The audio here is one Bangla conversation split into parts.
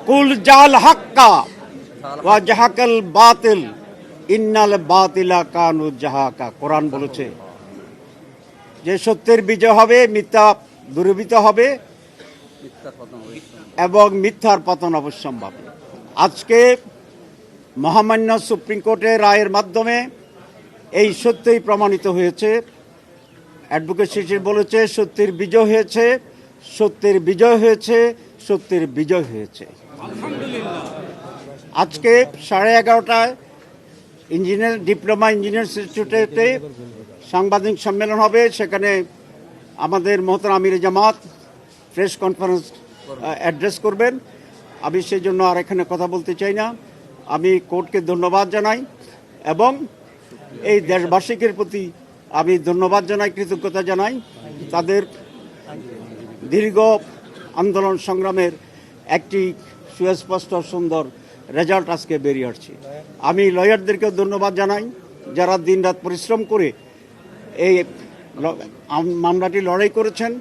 কুল জাল হাক্কা ওয়া জাহাকাল বাতিল ইন্নাল বাতিলা কানু জাহাকা। কোরআন বলেছে যে সত্যের বিজয় হবে, মিথ্যা দূরীভূত হবে এবং মিথ্যার পতন অবশ্যম্ভাবী। আজকে মহামান্য সুপ্রিম কোর্টের রায়ের মাধ্যমে এই সত্যই প্রমাণিত হয়েছে। অ্যাডভোকেট শিশির বলেছে সত্যের বিজয় হয়েছে, সত্যের বিজয় হয়েছে, সত্যের বিজয় হয়েছে। আজকে 11:30টায় ডিপ্লোমা ইঞ্জিনিয়ার্স ইনস্টিটিউটে সাংবাদিক সম্মেলন হবে। সেখানে আমাদের মোহতারাম আমির জামাত প্রেস কনফারেন্স অ্যাড্রেস করবেন। আমি সেই জন্য আর এখানে কথা বলতে চাই না। আমি কোর্টকে ধন্যবাদ জানাই এবং এই দেশবাসীদের প্রতি আমি ধন্যবাদ জানাই, কৃতজ্ঞতা জানাই। তাদের দীর্ঘ আন্দোলন সংগ্রামের একটি সুস্পষ্ট সুন্দর রেজাল্ট আজকে বেরিয়ে আসছে। আমি লয়ারদেরকেও ধন্যবাদ জানাই যারা দিনরাত পরিশ্রম করে এই মামলাটি লড়াই করেছেন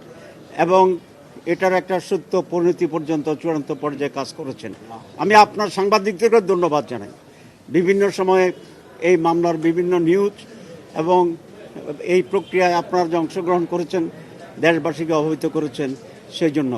এবং এটার একটা সত্য পরিণতি পর্যন্ত চূড়ান্ত পর্যায়ে কাজ করেছেন। আমি আপনার সাংবাদিকদেরকেও ধন্যবাদ জানাই। বিভিন্ন সময়ে এই মামলার বিভিন্ন নিউজ এবং এই প্রক্রিয়ায় আপনারা যে অংশগ্রহণ করেছেন, দেশবাসীকে অবহিত করেছেন, সেই জন্য